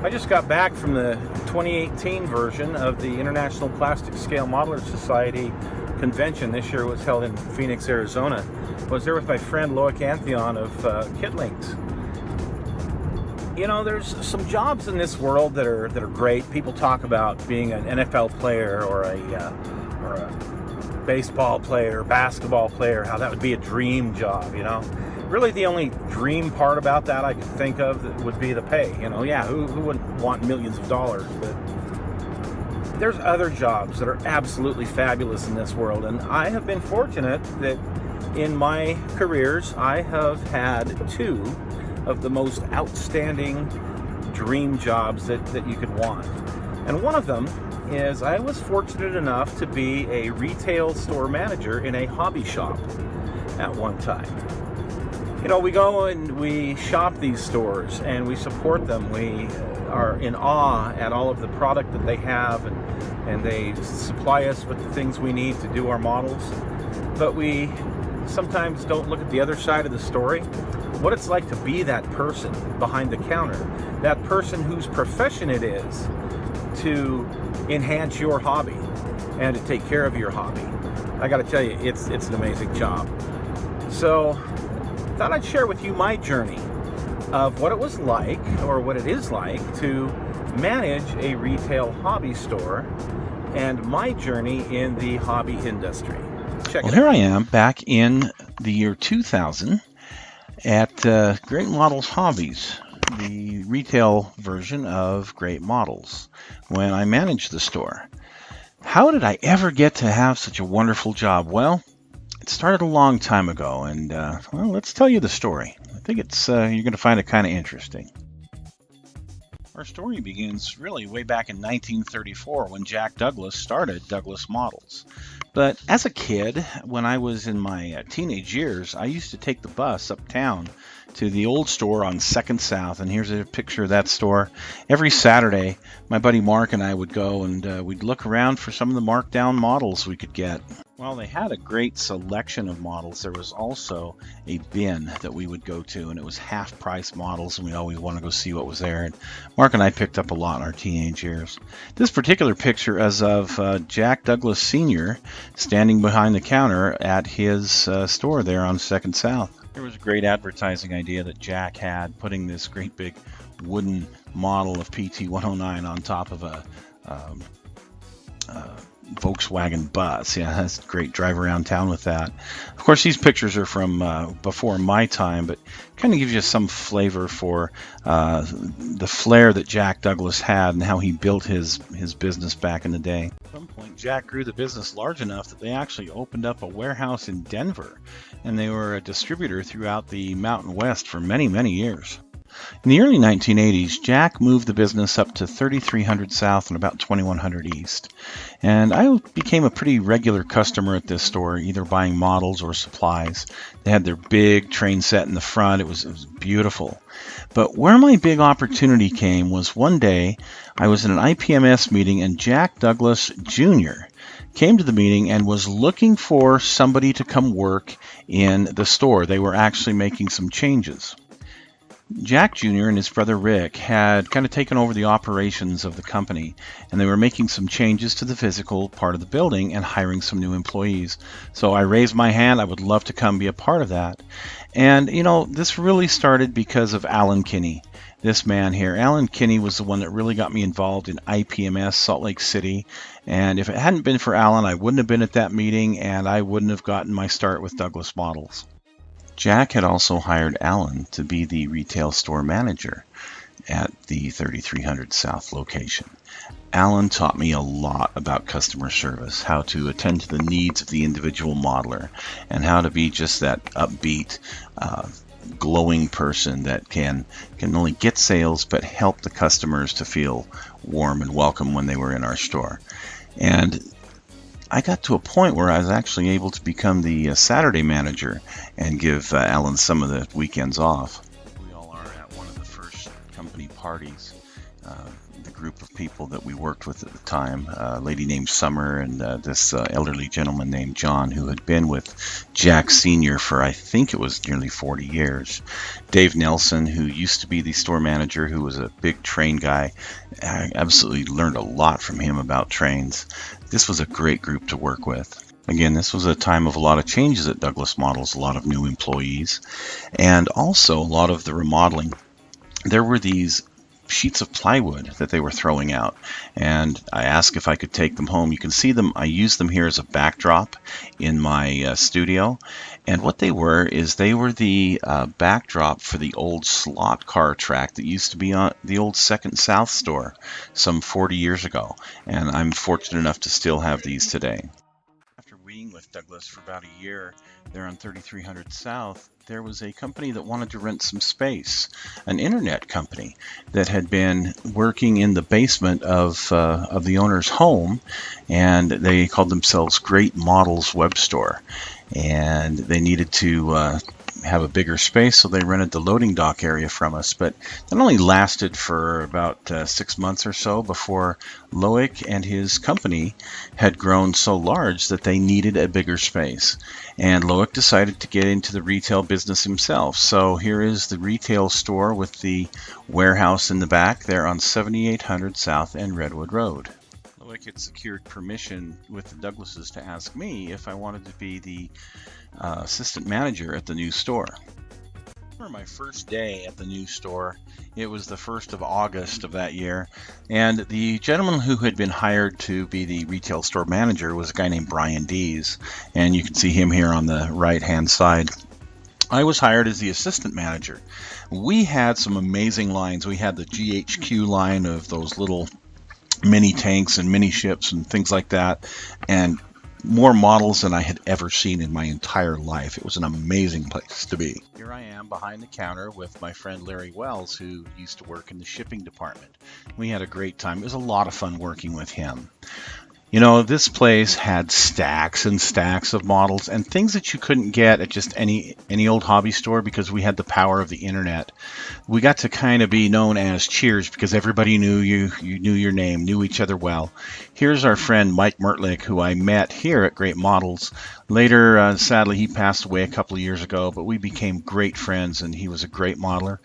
I just got back from the 2018 version of the International Plastic Scale Modeler Society convention. This year was held in Phoenix, Arizona. I was there with my friend Loic Antheon of Kitlings. You know, there's some jobs in this world that are great. People talk about being an NFL player or a baseball player, basketball player, how that would be a dream job, you know. Really the only dream part about that I could think of that would be the pay. You know, yeah, who wouldn't want millions of dollars? But there's other jobs that are absolutely fabulous in this world, and I have been fortunate that in my careers I have had two of the most outstanding dream jobs that you could want. And one of them is I was fortunate enough to be a retail store manager in a hobby shop at one time. You know, we go and we shop these stores and we support them. We are in awe at all of the product that they have, and they supply us with the things we need to do our models. But we sometimes don't look at the other side of the story, what it's like to be that person behind the counter, that person whose profession it is to enhance your hobby and to take care of your hobby. I got to tell you, it's an amazing job. So I thought I'd share with you my journey of what it was like, or what it is like, to manage a retail hobby store and my journey in the hobby industry. Well, here I am back in the year 2000 at Great Models Hobbies, the retail version of Great Models, when I managed the store. How did I ever get to have such a wonderful job? Well, it started a long time ago, and well, let's tell you the story. I think it's you're going to find it kind of interesting. Our story begins really way back in 1934 when Jack Douglas started Douglas Models. But as a kid, when I was in my teenage years, I used to take the bus uptown to the old store on 2nd South, and here's a picture of that store. Every Saturday, my buddy Mark and I would go and we'd look around for some of the marked down models we could get. Well, they had a great selection of models. There was also a bin that we would go to, and it was half-price models, and we always want to go see what was there. And Mark and I picked up a lot in our teenage years. This particular picture is of Jack Douglas Sr. standing behind the counter at his store there on 2nd South. There was a great advertising idea that Jack had, putting this great big wooden model of PT-109 on top of a Volkswagen bus. Yeah, that's great. Drive around town with that. Of course, these pictures are from before my time, but kind of gives you some flavor for the flair that Jack Douglas had and how he built his business back in the day. At some point, Jack grew the business large enough that they actually opened up a warehouse in Denver, and they were a distributor throughout the Mountain West for many, many years. In the early 1980s, Jack moved the business up to 3300 South and about 2100 East. And I became a pretty regular customer at this store, either buying models or supplies. They had their big train set in the front. It was beautiful. But where my big opportunity came was one day I was in an IPMS meeting, and Jack Douglas Jr. came to the meeting and was looking for somebody to come work in the store. They were actually making some changes. Jack Jr. and his brother Rick had kind of taken over the operations of the company, and they were making some changes to the physical part of the building and hiring some new employees. So I raised my hand. I would love to come be a part of that. And, you know, this really started because of Alan Kinney, this man here. Alan Kinney was the one that really got me involved in IPMS Salt Lake City. And if it hadn't been for Alan, I wouldn't have been at that meeting, and I wouldn't have gotten my start with Douglas Models. Jack had also hired Alan to be the retail store manager at the 3300 South location. Alan taught me a lot about customer service, how to attend to the needs of the individual modeler, and how to be just that upbeat, glowing person that can not only get sales but help the customers to feel warm and welcome when they were in our store. And I got to a point where I was actually able to become the Saturday manager and give Alan some of the weekends off. We all are at one of the first company parties. The group of people that we worked with at the time, a lady named Summer and this elderly gentleman named John, who had been with Jack Sr. for, I think it was nearly 40 years. Dave Nelson, who used to be the store manager, who was a big train guy. I absolutely learned a lot from him about trains. This was a great group to work with. Again, this was a time of a lot of changes at Douglas Models, a lot of new employees, and also a lot of the remodeling. There were these sheets of plywood that they were throwing out, and I asked if I could take them home. You can see them. I used them here as a backdrop in my studio, and what they were is they were the backdrop for the old slot car track that used to be on the old Second South store some 40 years ago, and I'm fortunate enough to still have these today. After being with Douglas for about a year there on 3300 South, there was a company that wanted to rent some space, an internet company that had been working in the basement of the owner's home, and they called themselves Great Models Web Store, and they needed to have a bigger space, so they rented the loading dock area from us. But that only lasted for about 6 months or so before Loic and his company had grown so large that they needed a bigger space. And Loic decided to get into the retail business himself. So here is the retail store with the warehouse in the back there on 7800 South and Redwood Road. Loic had secured permission with the Douglases to ask me if I wanted to be the assistant manager at the new store. For my first day at the new store, it was the 1st of August of that year, and the gentleman who had been hired to be the retail store manager was a guy named Brian Dees, and you can see him here on the right hand side. I was hired as the assistant manager. We had some amazing lines. We had the GHQ line of those little mini tanks and mini ships and things like that, and more models than I had ever seen in my entire life. It was an amazing place to be. Here I am behind the counter with my friend Larry Wells, who used to work in the shipping department. We had a great time. It was a lot of fun working with him. You know, this place had stacks and stacks of models and things that you couldn't get at just any old hobby store because we had the power of the internet. We got to kind of be known as Cheers because everybody knew you knew your name, knew each other well. Here's our friend Mike Mertlick, who I met here at Great Models. Later, sadly, he passed away a couple of years ago, but we became great friends, and he was a great modeler.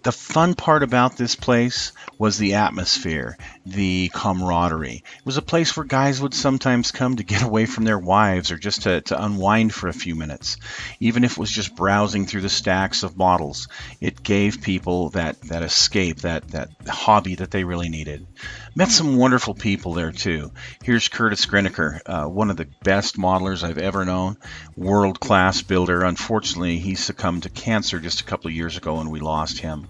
The fun part about this place was the atmosphere, the camaraderie. It was a place where guys would sometimes come to get away from their wives or just to unwind for a few minutes. Even if it was just browsing through the stacks of models, it gave people that escape, that hobby that they really needed. Met some wonderful people there too. Here's Curtis Greeniker, one of the best modelers I've ever known, world-class builder. Unfortunately, he succumbed to cancer just a couple of years ago and we lost him.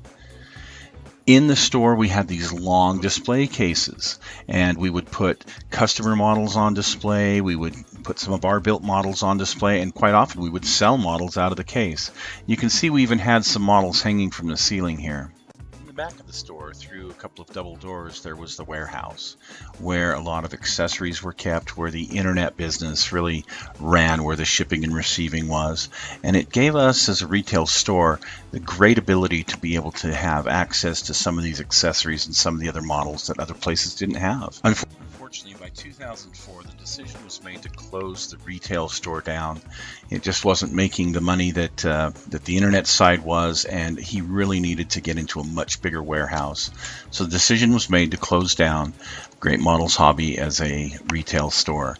In the store, we had these long display cases, and we would put customer models on display, we would put some of our built models on display, and quite often we would sell models out of the case. You can see we even had some models hanging from the ceiling here. In the back of the store, through a couple of double doors, there was the warehouse, where a lot of accessories were kept, where the internet business really ran, where the shipping and receiving was. And it gave us, as a retail store, the great ability to be able to have access to some of these accessories and some of the other models that other places didn't have. Unfortunately, by 2004, the decision was made to close the retail store down. It just wasn't making the money that the internet side was, and he really needed to get into a much bigger warehouse. So the decision was made to close down Great Models Hobby as a retail store.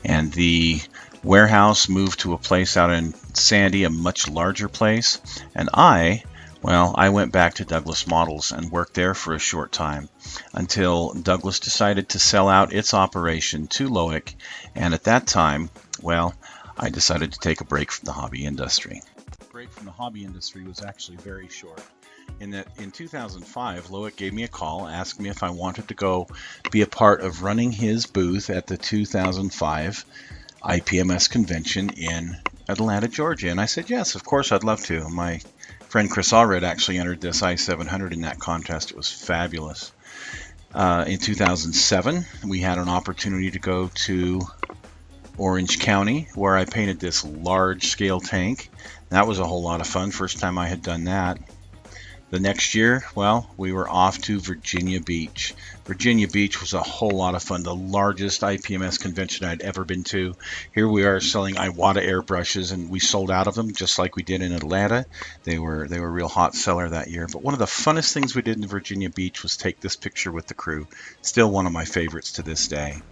And the warehouse moved to a place out in Sandy, a much larger place, and I went back to Douglas Models and worked there for a short time until Douglas decided to sell out its operation to Loic, and at that time, I decided to take a break from the hobby industry. The break from the hobby industry was actually very short. In 2005, Loic gave me a call, asked me if I wanted to go be a part of running his booth at the 2005 IPMS convention in Atlanta, Georgia, and I said yes, of course I'd love to. My friend Chris Allred actually entered this I-700 in that contest. It was fabulous. In 2007, we had an opportunity to go to Orange County, where I painted this large-scale tank. That was a whole lot of fun. First time I had done that. The next year, well, we were off to Virginia Beach. Virginia Beach was a whole lot of fun, the largest IPMS convention I'd ever been to. Here we are selling Iwata airbrushes, and we sold out of them just like we did in Atlanta. They were a real hot seller that year. But one of the funnest things we did in Virginia Beach was take this picture with the crew. Still one of my favorites to this day.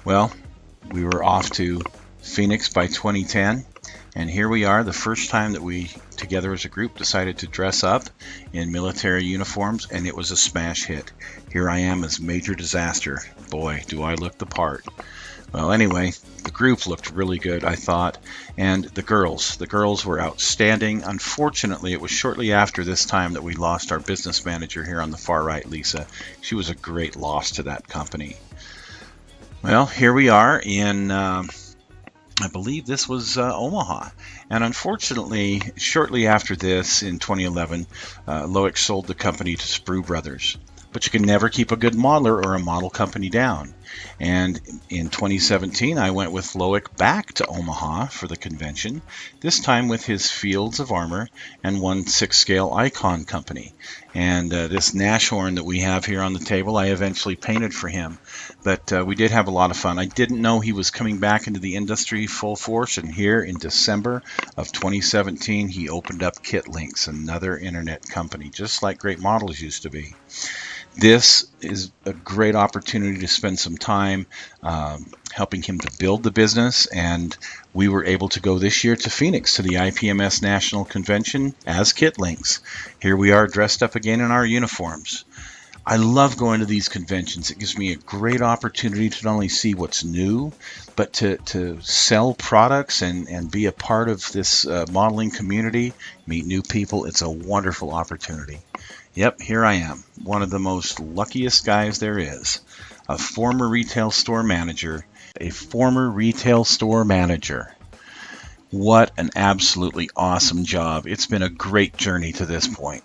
Well, we were off to Phoenix by 2010. And here we are, the first time that we, together as a group, decided to dress up in military uniforms, and it was a smash hit. Here I am as Major Disaster. Boy, do I look the part. Well, anyway, the group looked really good, I thought, and the girls were outstanding. Unfortunately, it was shortly after this time that we lost our business manager here on the far right, Lisa. She was a great loss to that company. Well, here we are in... I believe this was Omaha. And unfortunately, shortly after this, in 2011, Loic sold the company to Sprue Brothers. But you can never keep a good modeler or a model company down. And in 2017, I went with Loic back to Omaha for the convention, this time with his Fields of Armor and one 6-scale Icon company. And this Nashorn that we have here on the table, I eventually painted for him. But we did have a lot of fun. I didn't know he was coming back into the industry full force, and here in December of 2017, he opened up Kit Links, another internet company, just like Great Models used to be. This is a great opportunity to spend some time helping him to build the business, and we were able to go this year to Phoenix to the IPMS National Convention as Kit Links. Here we are dressed up again in our uniforms. I love going to these conventions. It gives me a great opportunity to not only see what's new, but to sell products and be a part of this modeling community, meet new people. It's a wonderful opportunity. Yep, here I am, one of the most luckiest guys there is, a former retail store manager, What an absolutely awesome job. It's been a great journey to this point.